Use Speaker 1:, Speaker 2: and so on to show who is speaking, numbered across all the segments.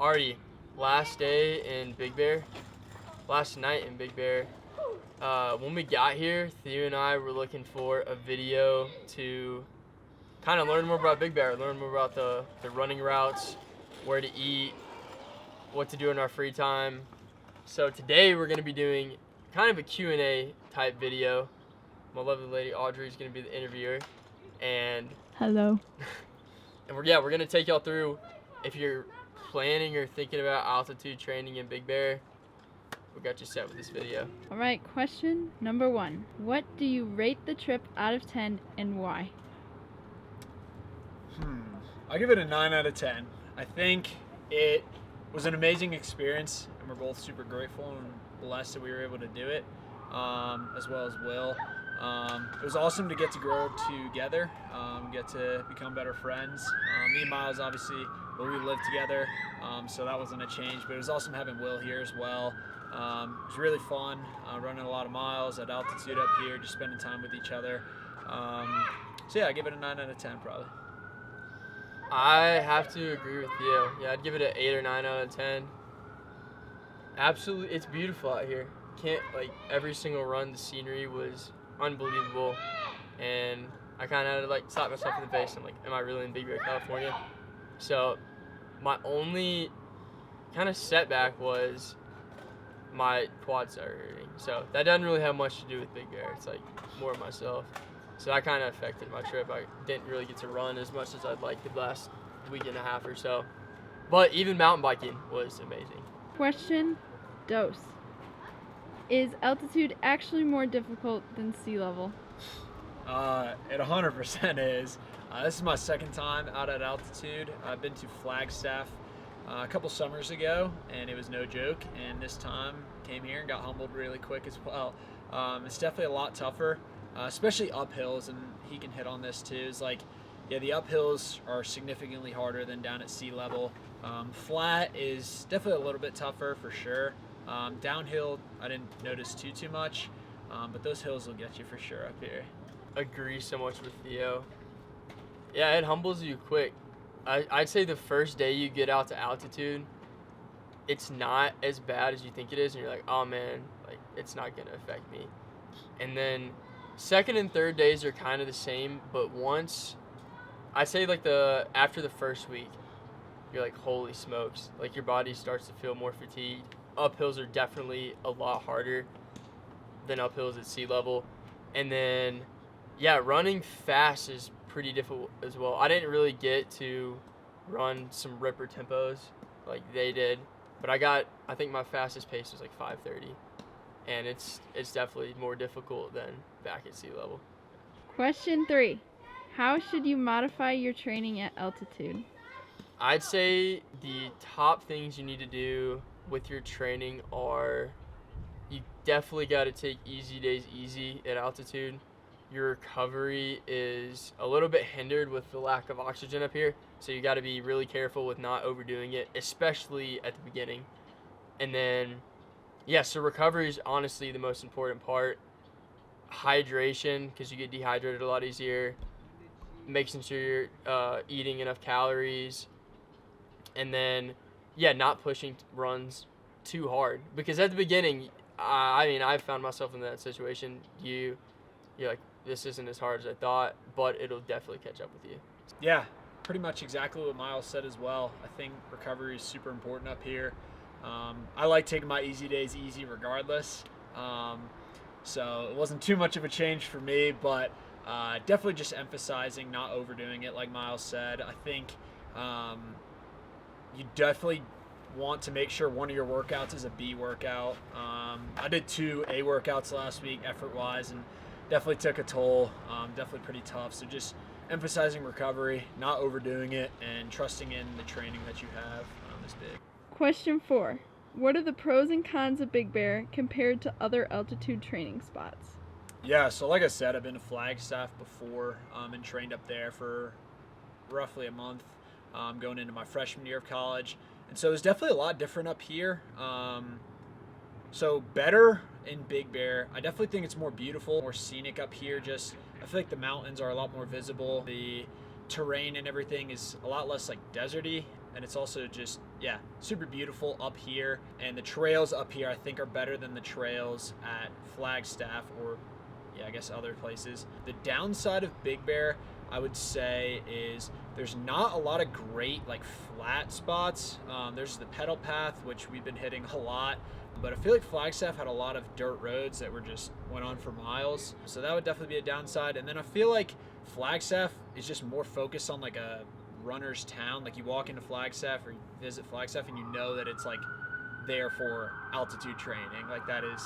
Speaker 1: Already, last day in Big Bear, last night in Big Bear, when we got here, Theo and I were looking for a video to kind of learn more about Big Bear, learn more about the running routes, where to eat, what to do in our free time. So today we're going to be doing kind of a Q&A type video. My lovely lady Audrey is going to be the interviewer. And
Speaker 2: hello.
Speaker 1: And we're going to take y'all through, if you're planning or thinking about altitude training in Big Bear, we got you set with this video.
Speaker 2: All right, question number 1. What do you rate the trip out of 10 and why?
Speaker 3: I'll give it a 9 out of 10. I think it was an amazing experience, and we're both super grateful and blessed that we were able to do it, as well as Will. It was awesome to get to grow together, get to become better friends. Me and Miles, obviously, we lived together, so that wasn't a change, but it was awesome having Will here as well. It was really fun running a lot of miles at altitude up here, just spending time with each other. So yeah, I give it a 9 out of 10 probably.
Speaker 1: I have to agree with Theo. Yeah, I'd give it an 8 or 9 out of 10. Absolutely, it's beautiful out here. Every single run, the scenery was unbelievable, and I kind of had to slap myself in the face. I'm like, am I really in Big Bear, California? So my only kind of setback was my quads started hurting. So that doesn't really have much to do with Big Bear. It's more of myself. So that kind of affected my trip. I didn't really get to run as much as I'd like the last week and a half or so. But even mountain biking was amazing.
Speaker 2: Question dos. Is altitude actually more difficult than sea level?
Speaker 3: It 100% is. This is my second time out at altitude. I've been to Flagstaff a couple summers ago, and it was no joke. And this time came here and got humbled really quick as well. It's definitely a lot tougher, especially uphills, and he can hit on this too. The uphills are significantly harder than down at sea level. Flat is definitely a little bit tougher for sure. Downhill, I didn't notice too much, but those hills will get you for sure up here.
Speaker 1: Agree so much with Theo. Yeah, it humbles you quick. I'd say the first day you get out to altitude, it's not as bad as you think it is, and you're like, oh man, it's not gonna affect me. And then second and third days are kind of the same, but once, I'd say after the first week, you're like, holy smokes, your body starts to feel more fatigued. Uphills are definitely a lot harder than uphills at sea level. And then, yeah, running fast is pretty difficult as well. I didn't really get to run some ripper tempos like they did, but I think my fastest pace was 5:30, and it's definitely more difficult than back at sea level.
Speaker 2: Question 3. How should you modify your training at altitude?
Speaker 1: I'd say the top things you need to do with your training are, you definitely got to take easy days easy at altitude. Your recovery is a little bit hindered with the lack of oxygen up here, so you got to be really careful with not overdoing it, especially at the beginning. And then, so recovery is honestly the most important part. Hydration, because you get dehydrated a lot easier. Making sure you're eating enough calories. And then, not pushing runs too hard. Because at the beginning, I found myself in that situation. You're like, this isn't as hard as I thought, but it'll definitely catch up with you.
Speaker 3: Yeah, pretty much exactly what Miles said as well. I think recovery is super important up here. I like taking my easy days easy regardless. So it wasn't too much of a change for me, but definitely just emphasizing not overdoing it like Miles said. I think you definitely want to make sure one of your workouts is a B workout. I did 2 A workouts last week effort-wise, and definitely took a toll. Definitely pretty tough. So just emphasizing recovery, not overdoing it, and trusting in the training that you have is big.
Speaker 2: Question 4. What are the pros and cons of Big Bear compared to other altitude training spots?
Speaker 3: Yeah, so like I said, I've been to Flagstaff before and trained up there for roughly a month going into my freshman year of college. And so it was definitely a lot different up here. So better in Big Bear. I definitely think it's more beautiful, more scenic up here. I feel like the mountains are a lot more visible. The terrain and everything is a lot less deserty. and it's also just, yeah, super beautiful up here. And the trails up here I think are better than the trails at Flagstaff or, yeah, I guess other places. The downside of Big Bear, I would say, is there's not a lot of great like flat spots. There's the pedal path, which we've been hitting a lot, but I feel like Flagstaff had a lot of dirt roads that were just went on for miles, so that would definitely be a downside. And then I feel like Flagstaff is just more focused on like a runner's town. Like you walk into Flagstaff or you visit Flagstaff and you know that it's like there for altitude training. Like that is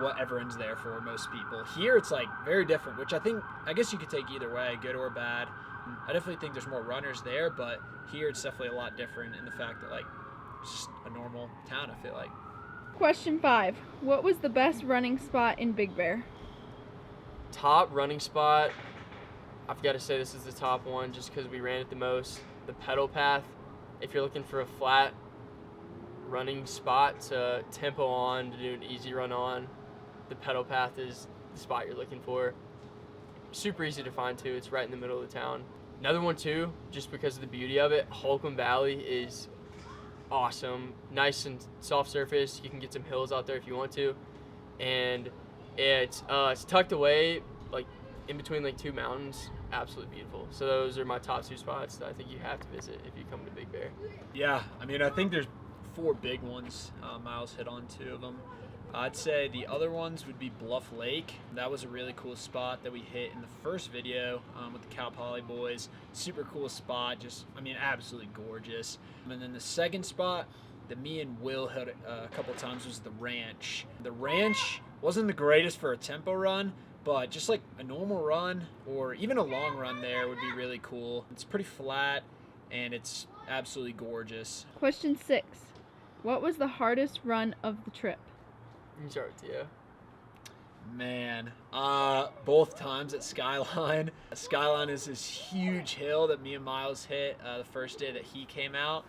Speaker 3: what everyone's there for, most people. Here it's like very different, which I guess you could take either way, good or bad. I definitely think there's more runners there, but here it's definitely a lot different in the fact that like it's just a normal town, I feel like.
Speaker 2: Question 5. What was the best running spot in Big Bear?
Speaker 1: Top running spot, I've got to say this is the top one just because we ran it the most. The pedal path, if you're looking for a flat running spot to tempo on, to do an easy run on, the pedal path is the spot you're looking for. Super easy to find too. It's right in the middle of the town. Another one too, just because of the beauty of it, Holcomb Valley is awesome. Nice and soft surface. You can get some hills out there if you want to. And it's tucked away like in between like two mountains. Absolutely beautiful. So those are my top two spots that I think you have to visit if you come to Big Bear.
Speaker 3: Yeah, I mean, I think there's 4 big ones. Miles hit on 2 of them. I'd say the other ones would be Bluff Lake. That was a really cool spot that we hit in the first video with the Cal Poly boys. Super cool spot, just, I mean, absolutely gorgeous. And then the second spot that me and Will hit a couple times was the ranch. The ranch wasn't the greatest for a tempo run, but just like a normal run or even a long run there would be really cool. It's pretty flat and it's absolutely gorgeous.
Speaker 2: Question 6. What was the hardest run of the trip?
Speaker 1: You can start with Theo.
Speaker 3: Man, both times at Skyline. Skyline is this huge hill that me and Miles hit the first day that he came out.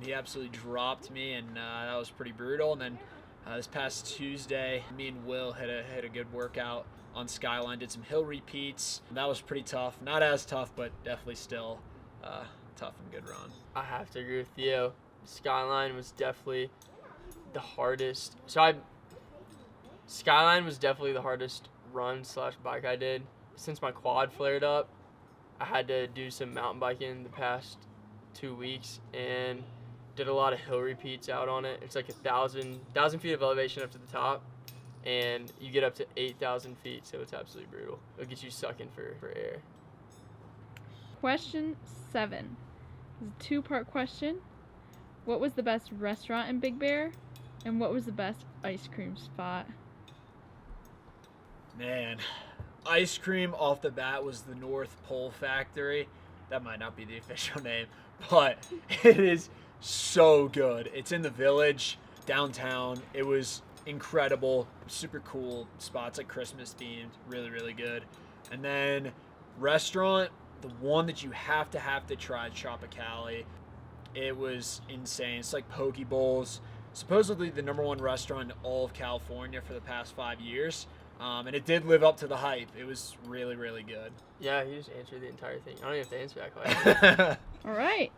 Speaker 3: He absolutely dropped me, and that was pretty brutal. And then this past Tuesday, me and Will hit a good workout on Skyline, did some hill repeats. That was pretty tough. Not as tough, but definitely still tough and good run.
Speaker 1: I have to agree with Theo. Skyline was definitely the hardest. Skyline was definitely the hardest run / bike I did. Since my quad flared up, I had to do some mountain biking the past 2 weeks and did a lot of hill repeats out on it. It's like 1,000 feet of elevation up to the top, and you get up to 8,000 feet, so it's absolutely brutal. It'll get you sucking for air.
Speaker 2: Question 7. This is a 2-part question. What was the best restaurant in Big Bear? And what was the best ice cream spot?
Speaker 3: Man, ice cream off the bat was the North Pole Factory. That might not be the official name, but it is so good. It's in the Village, downtown. It was incredible, super cool spots, like Christmas themed, really, really good. And then restaurant, the one that you have to try, Tropicali. It was insane. It's like poke bowls. Supposedly the #1 restaurant in all of California for the past 5 years. And it did live up to the hype. It was really, really good.
Speaker 1: Yeah, he just answered the entire thing. I don't even have to answer that question.
Speaker 2: All right.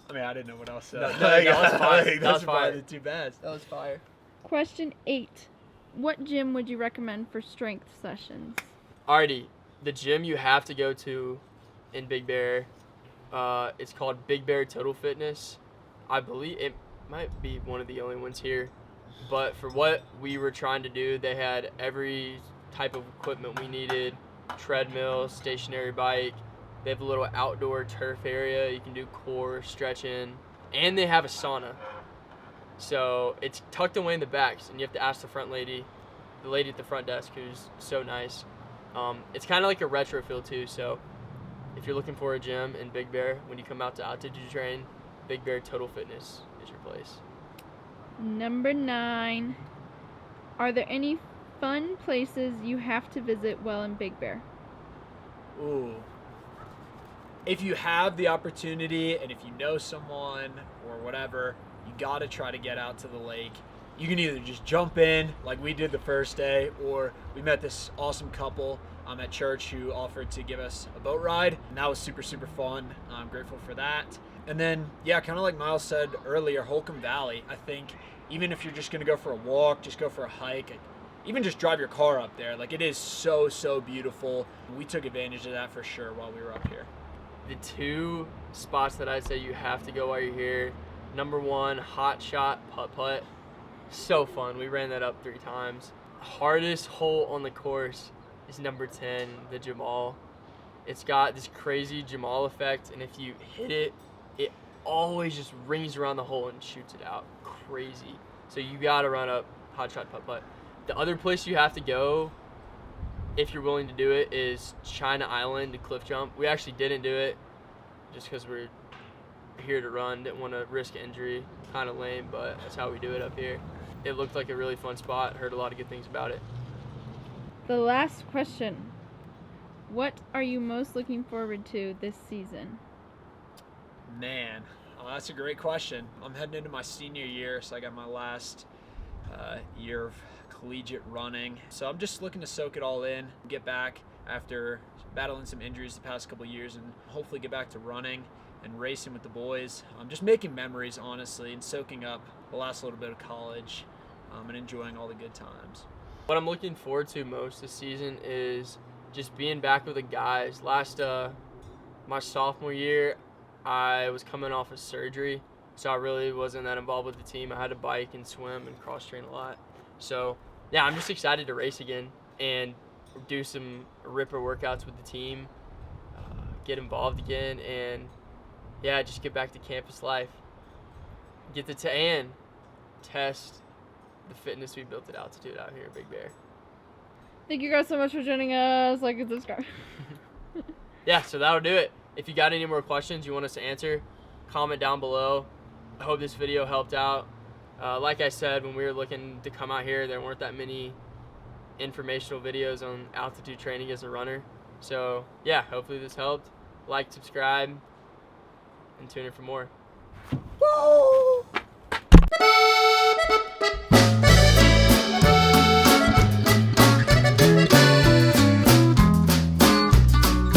Speaker 3: I mean, I didn't know what else.
Speaker 1: No, that was fire.
Speaker 3: That
Speaker 1: That
Speaker 3: was
Speaker 1: was fire.
Speaker 3: probably too bad.
Speaker 1: That was fire.
Speaker 2: Question 8. What gym would you recommend for strength sessions?
Speaker 1: Alrighty, the gym you have to go to in Big Bear, it's called Big Bear Total Fitness. I believe it might be one of the only ones here. But for what we were trying to do, they had every type of equipment we needed. Treadmill, stationary bike. They have a little outdoor turf area. You can do core, stretching. And they have a sauna. So it's tucked away in the back, and you have to ask the lady at the front desk, who's so nice. It's kind of like a retro feel too, so if you're looking for a gym in Big Bear, when you come out to altitude train, Big Bear Total Fitness is your place.
Speaker 2: Number 9. Are there any fun places you have to visit while in Big Bear?
Speaker 3: Ooh. If you have the opportunity and if you know someone or whatever, you gotta try to get out to the lake. You can either just jump in like we did the first day, or we met this awesome couple at church who offered to give us a boat ride, and that was super, super fun. I'm grateful for that. And then, yeah, kind of like Miles said earlier, Holcomb Valley, I think even if you're just going to go for a walk, just go for a hike, even just drive your car up there, like it is so, so beautiful. We took advantage of that for sure while we were up here.
Speaker 1: The 2 spots that I'd say you have to go while you're here, number 1, Hot Shot Putt-Putt. So fun. We ran that up 3 times. Hardest hole on the course is number 10, the Jamal. It's got this crazy Jamal effect, and if you hit it, it always just rings around the hole and shoots it out. Crazy. So you got to run up Hot Shot Putt-Putt. The other place you have to go, if you're willing to do it, is China Island, the cliff jump. We actually didn't do it just because we're here to run. Didn't want to risk injury. Kind of lame, but that's how we do it up here. It looked like a really fun spot. Heard a lot of good things about it.
Speaker 2: The last question. What are you most looking forward to this season?
Speaker 3: Man, that's a great question. I'm heading into my senior year, so I got my last year of collegiate running. So I'm just looking to soak it all in, get back after battling some injuries the past couple years, and hopefully get back to running and racing with the boys. I'm just making memories, honestly, and soaking up the last little bit of college and enjoying all the good times.
Speaker 1: What I'm looking forward to most this season is just being back with the guys. My sophomore year, I was coming off of surgery, so I really wasn't that involved with the team. I had to bike and swim and cross train a lot. So yeah, I'm just excited to race again and do some ripper workouts with the team, get involved again, and yeah, just get back to campus life. Get to test the fitness we built at altitude out here at Big Bear.
Speaker 2: Thank you guys so much for joining us. Like and subscribe.
Speaker 1: Yeah, so that'll do it. If you got any more questions you want us to answer, comment down below. I hope this video helped out. Like I said, when we were looking to come out here, there weren't that many informational videos on altitude training as a runner. So yeah, hopefully this helped. Like, subscribe, and tune in for more.
Speaker 3: Woo!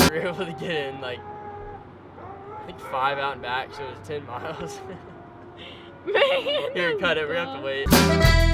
Speaker 1: We were able to get in like, I think 5 out and back, so it was 10 miles.
Speaker 2: Man,
Speaker 1: Here, cut it. We have to wait.